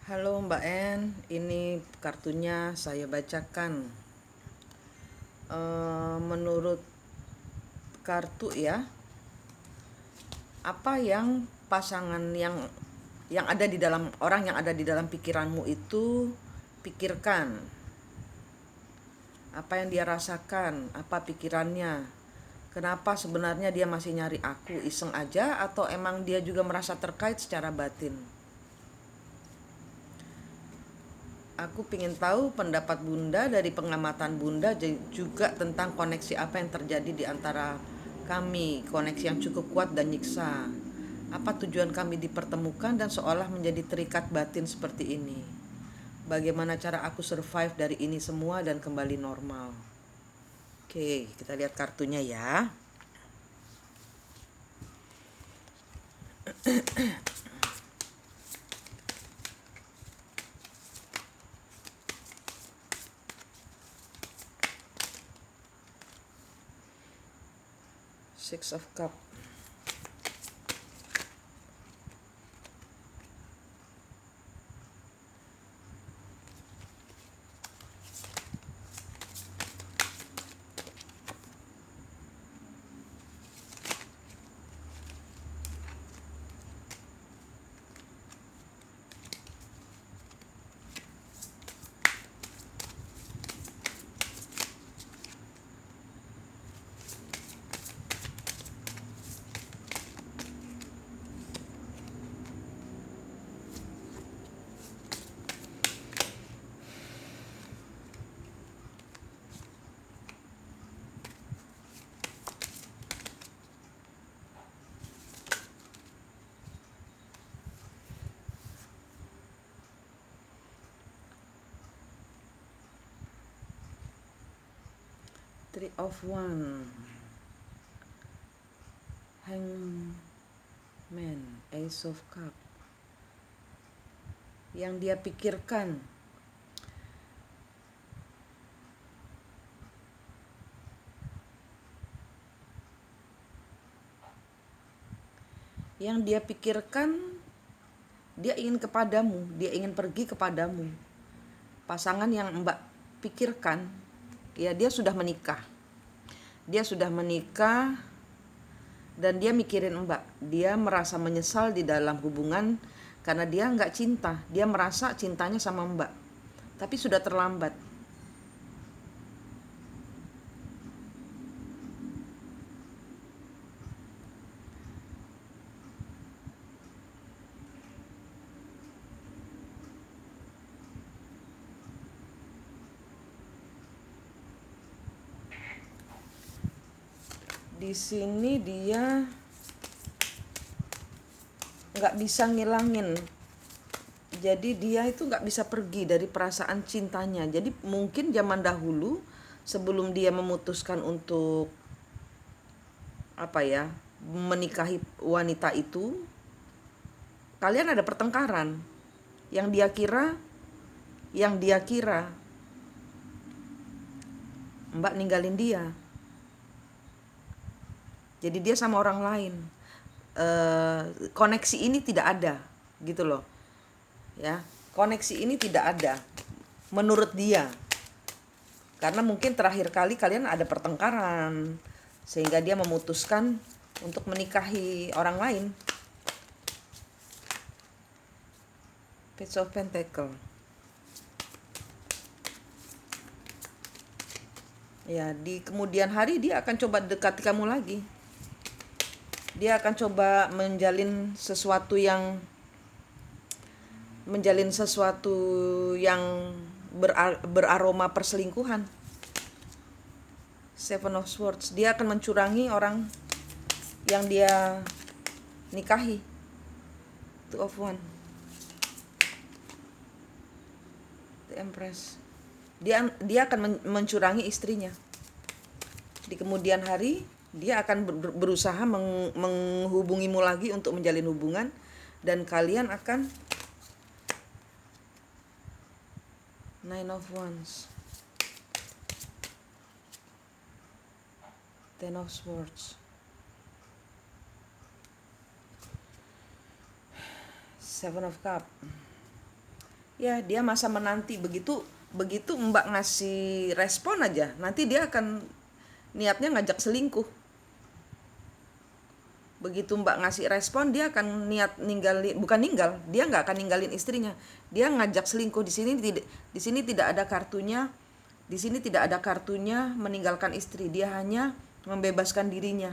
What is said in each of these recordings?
Halo Mbak En, ini kartunya saya bacakan. Menurut kartu ya, apa yang pasangan yang ada di dalam orang yang ada di dalam pikiranmu itu pikirkan? Apa yang dia rasakan? Apa pikirannya? Kenapa sebenarnya dia masih nyari aku? Iseng aja atau emang dia juga merasa terkait secara batin? Aku ingin tahu pendapat Bunda dari pengamatan Bunda juga tentang koneksi apa yang terjadi di antara kami, koneksi yang cukup kuat dan nyiksa. Apa tujuan kami dipertemukan dan seolah menjadi terikat batin seperti ini? Bagaimana cara aku survive dari ini semua dan kembali normal? Oke, kita lihat kartunya ya. Six of Cup. Three of One. Hangman, Ace of Cup. Yang dia pikirkan, dia ingin kepadamu, dia ingin pergi kepadamu. Pasangan yang Mbak pikirkan, ya dia sudah menikah. Dia sudah menikah dan dia mikirin Mbak. Dia merasa menyesal di dalam hubungan karena dia nggak cinta. Dia merasa cintanya sama Mbak, tapi sudah terlambat. Di sini dia nggak bisa ngilangin. Jadi dia itu nggak bisa pergi dari perasaan cintanya. Jadi mungkin zaman dahulu sebelum dia memutuskan untuk apa ya menikahi wanita itu, kalian ada pertengkaran. Yang dia kira Mbak ninggalin dia. Jadi dia sama orang lain. Koneksi ini tidak ada, gitu loh. Ya, koneksi ini tidak ada menurut dia. Karena mungkin terakhir kali kalian ada pertengkaran sehingga dia memutuskan untuk menikahi orang lain. Page of Pentacle. Ya, di kemudian hari dia akan coba dekati kamu lagi. Dia akan coba menjalin sesuatu yang beraroma perselingkuhan. Seven of Swords. Dia akan mencurangi orang yang dia nikahi. Two of One. The Empress. Dia akan mencurangi istrinya. Di kemudian hari dia akan berusaha menghubungimu lagi untuk menjalin hubungan, dan kalian akan Nine of Wands, Ten of Swords, Seven of Cups. Ya, dia masa menanti. Begitu Mbak ngasih respon aja, nanti dia akan niatnya ngajak selingkuh. Begitu Mbak ngasih respon, dia akan niat ninggalin, bukan ninggal, dia nggak akan ninggalin istrinya. Dia ngajak selingkuh. Di sini tidak ada kartunya. Di sini tidak ada kartunya meninggalkan istri. Dia hanya membebaskan dirinya.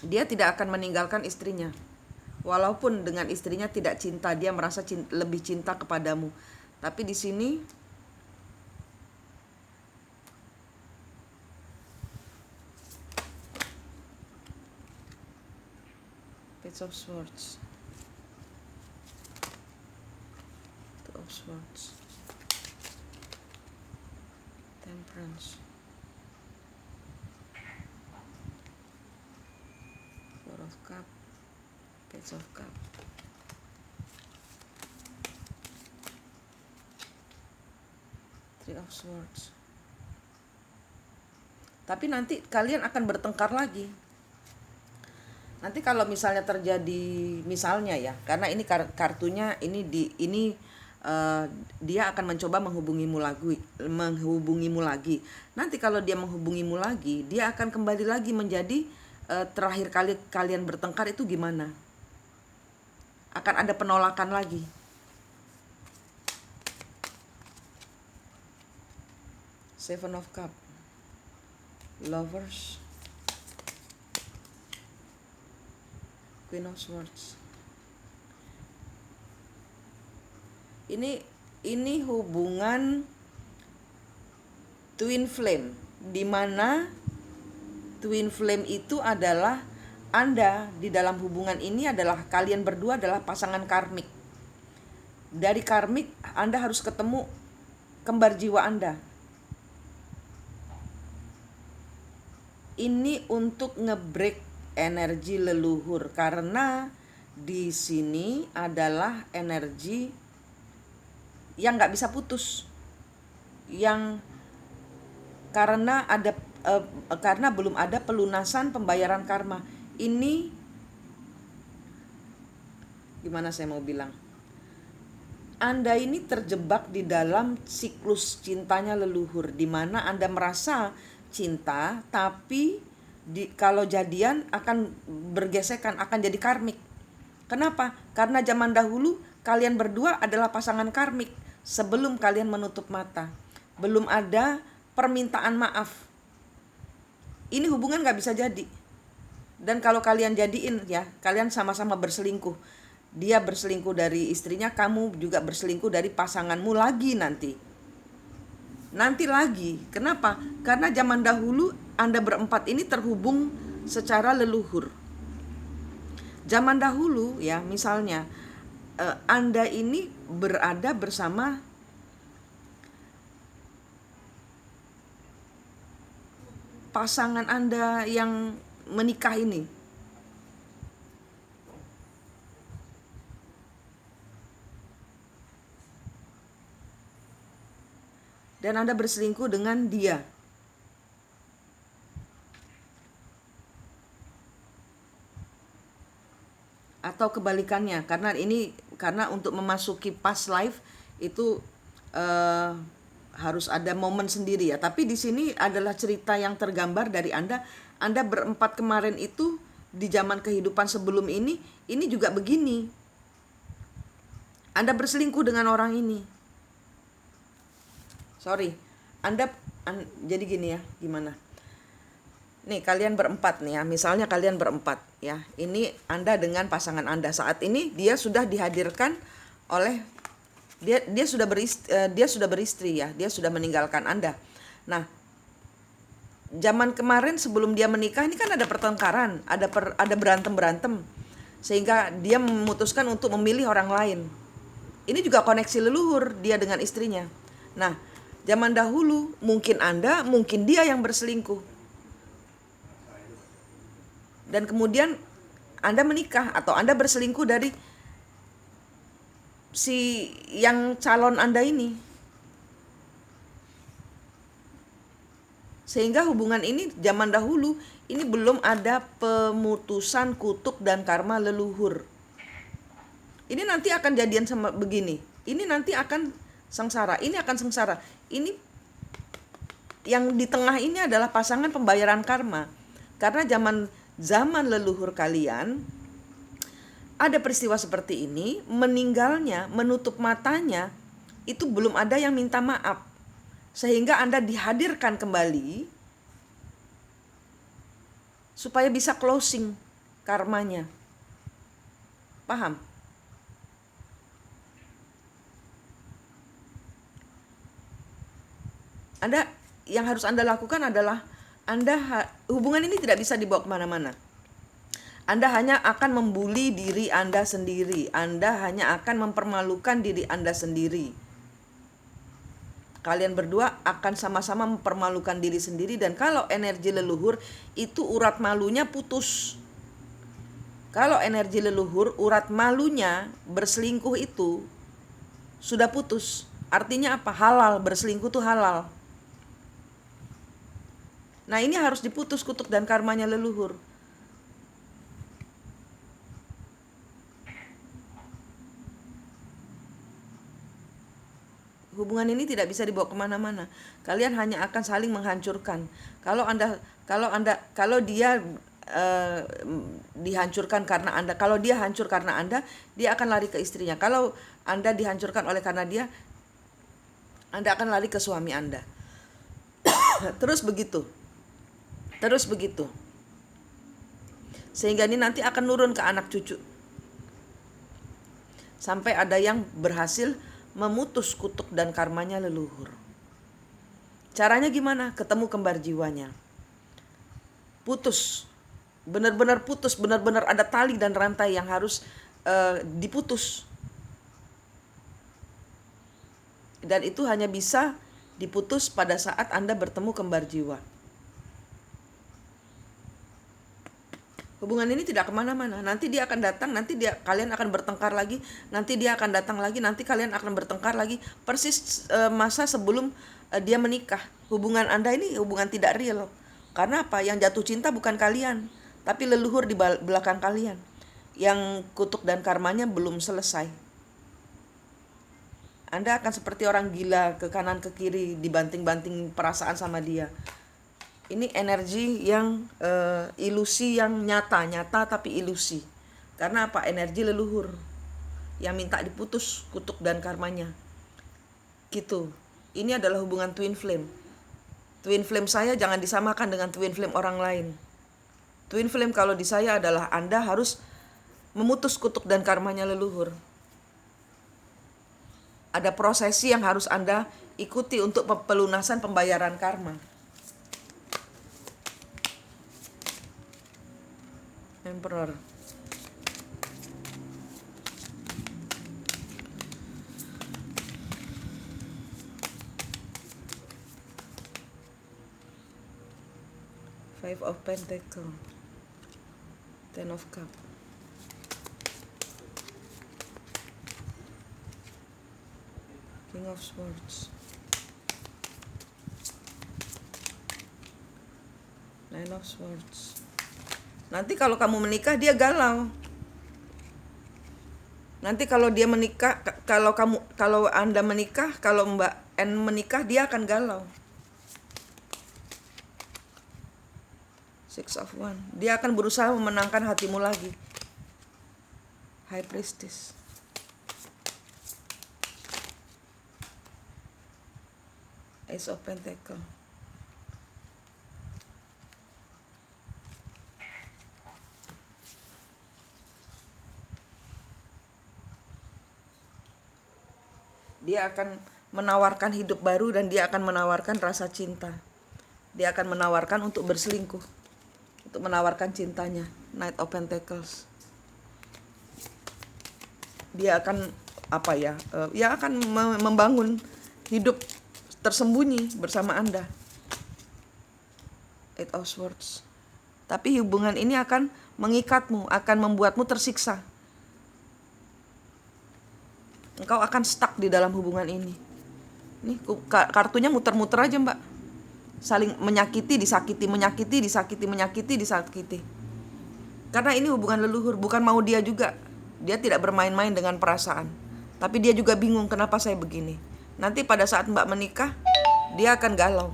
Dia tidak akan meninggalkan istrinya. Walaupun dengan istrinya tidak cinta, dia merasa lebih cinta kepadamu. Tapi di sini Page of Swords, Two of Swords, Temperance, Four of Cups, Page of Cups. Three of Swords. Tapi nanti kalian akan bertengkar lagi. Nanti kalau misalnya terjadi, misalnya ya, karena ini kartunya ini dia akan mencoba menghubungimu lagi. Nanti kalau dia menghubungimu lagi, dia akan kembali lagi menjadi terakhir kali kalian bertengkar itu gimana? Akan ada penolakan lagi. Seven of Cups, Lovers, Queen of Swords. Ini hubungan twin flame, di mana twin flame itu adalah Anda di dalam hubungan ini adalah kalian berdua adalah pasangan karmik. Dari karmik Anda harus ketemu kembar jiwa Anda. Ini untuk ngebreak energi leluhur, karena di sini adalah energi yang nggak bisa putus, yang karena belum ada pelunasan pembayaran karma. Ini gimana saya mau bilang? Anda ini terjebak di dalam siklus cintanya leluhur, di mana Anda merasa cinta, tapi kalau jadian akan bergesekan, akan jadi karmik. Kenapa? Karena zaman dahulu kalian berdua adalah pasangan karmik. Sebelum kalian menutup mata, belum ada permintaan maaf. Ini hubungan gak bisa jadi. Dan kalau kalian jadiin ya, kalian sama-sama berselingkuh. Dia berselingkuh dari istrinya, kamu juga berselingkuh dari pasanganmu lagi nanti lagi. Kenapa? Karena zaman dahulu Anda berempat ini terhubung secara leluhur. Zaman dahulu ya, misalnya Anda ini berada bersama pasangan Anda yang menikah ini. Dan Anda berselingkuh dengan dia. Atau kebalikannya, karena untuk memasuki past life itu harus ada momen sendiri ya. Tapi di sini adalah cerita yang tergambar dari Anda berempat kemarin itu di zaman kehidupan sebelum ini juga begini. Anda berselingkuh dengan orang ini. Jadi gini ya, gimana? Nih kalian berempat nih ya, misalnya kalian berempat ya. Ini Anda dengan pasangan Anda saat ini, dia sudah dihadirkan oleh dia sudah beristri ya, dia sudah meninggalkan Anda. Nah, zaman kemarin sebelum dia menikah ini kan ada pertengkaran, ada berantem sehingga dia memutuskan untuk memilih orang lain. Ini juga koneksi leluhur dia dengan istrinya. Nah, zaman dahulu mungkin Anda, mungkin dia yang berselingkuh. Dan kemudian Anda menikah atau Anda berselingkuh dari si yang calon Anda ini. Sehingga hubungan ini zaman dahulu ini belum ada pemutusan kutuk dan karma leluhur. Ini nanti akan jadian sama begini. Ini nanti akan sengsara. Ini akan sengsara. Ini yang di tengah ini adalah pasangan pembayaran karma. Karena zaman leluhur kalian ada peristiwa seperti ini, meninggalnya, menutup matanya, itu belum ada yang minta maaf. Sehingga Anda dihadirkan kembali supaya bisa closing karmanya. Paham? Anda yang harus Anda lakukan adalah hubungan ini tidak bisa dibawa kemana-mana. Anda hanya akan membuli diri Anda sendiri. Anda hanya akan mempermalukan diri Anda sendiri. Kalian berdua akan sama-sama mempermalukan diri sendiri. Dan kalau energi leluhur itu urat malunya putus. Kalau energi leluhur urat malunya berselingkuh itu sudah putus. Artinya apa? Halal, berselingkuh itu halal. Nah ini harus diputus kutuk dan karmanya leluhur. Hubungan ini tidak bisa dibawa kemana-mana. Kalian hanya akan saling menghancurkan. Kalau dia dihancurkan karena Anda, kalau dia hancur karena Anda, dia akan lari ke istrinya. Kalau Anda dihancurkan oleh karena dia, Anda akan lari ke suami Anda. Terus begitu. Sehingga ini nanti akan nurun ke anak cucu. Sampai ada yang berhasil memutus kutuk dan karmanya leluhur. Caranya gimana? Ketemu kembar jiwanya. Putus. Benar-benar putus, benar-benar ada tali dan rantai yang harus diputus. Dan itu hanya bisa diputus pada saat Anda bertemu kembar jiwa. Hubungan ini tidak kemana-mana. Nanti dia akan datang, kalian akan bertengkar lagi, nanti dia akan datang lagi, nanti kalian akan bertengkar lagi. Persis masa sebelum dia menikah. Hubungan Anda ini hubungan tidak real. Karena apa? Yang jatuh cinta bukan kalian, tapi leluhur di belakang kalian. Yang kutuk dan karmanya belum selesai. Anda akan seperti orang gila ke kanan ke kiri, dibanting-banting perasaan sama dia. Ini energi yang ilusi yang nyata tapi ilusi. Karena apa? Energi leluhur yang minta diputus kutuk dan karmanya. Gitu. Ini adalah hubungan twin flame. Twin flame saya jangan disamakan dengan twin flame orang lain. Twin flame kalau di saya adalah Anda harus memutus kutuk dan karmanya leluhur. Ada prosesi yang harus Anda ikuti untuk pelunasan pembayaran karma. Emperor. Five of Pentacles. Ten of Cups. King of Swords. Nine of Swords. Nanti kalau kamu menikah dia galau. Nanti kalau dia menikah, kalau Anda menikah, kalau Mbak N menikah, dia akan galau. Six of Wands. Dia akan berusaha memenangkan hatimu lagi. High Priestess. Ace of Pentacles. Dia akan menawarkan hidup baru dan dia akan menawarkan rasa cinta. Dia akan menawarkan untuk berselingkuh, untuk menawarkan cintanya. Knight of Pentacles. Dia akan dia akan membangun hidup tersembunyi bersama Anda. Eight of Swords. Tapi hubungan ini akan mengikatmu, akan membuatmu tersiksa. Engkau akan stuck di dalam hubungan ini. Nih kartunya muter-muter aja, Mbak. Saling menyakiti, disakiti, menyakiti, disakiti, menyakiti, disakiti. Karena ini hubungan leluhur, bukan mau dia juga. Dia tidak bermain-main dengan perasaan. Tapi dia juga bingung kenapa saya begini. Nanti pada saat Mbak menikah, dia akan galau.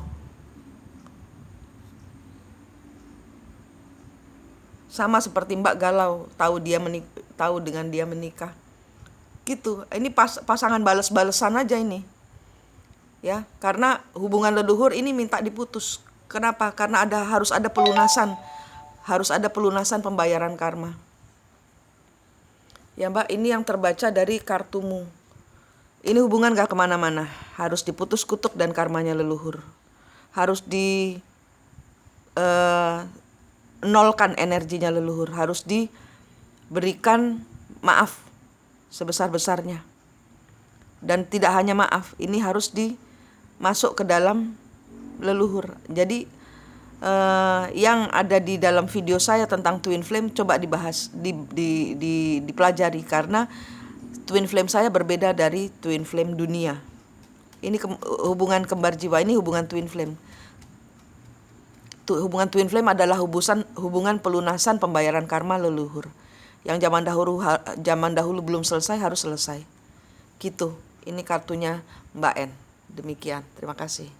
Sama seperti Mbak galau tahu dengan dia menikah. Gitu. Ini pasangan balas-balesan aja ini. Ya, karena hubungan leluhur ini minta diputus. Kenapa? Karena harus ada pelunasan. Harus ada pelunasan pembayaran karma. Ya Mbak, ini yang terbaca dari kartumu. Ini hubungan gak kemana-mana. Harus diputus kutuk dan karmanya leluhur. Harus nolkan energinya leluhur. Harus diberikan maaf sebesar-besarnya. Dan tidak hanya maaf, ini harus masuk ke dalam leluhur. Jadi yang ada di dalam video saya tentang twin flame coba dibahas, dipelajari, karena twin flame saya berbeda dari twin flame dunia. Ini hubungan kembar jiwa, ini hubungan twin flame. Hubungan twin flame adalah hubungan pelunasan pembayaran karma leluhur. Yang zaman dahulu belum selesai harus selesai. Gitu. Ini kartunya Mbak N. Demikian. Terima kasih.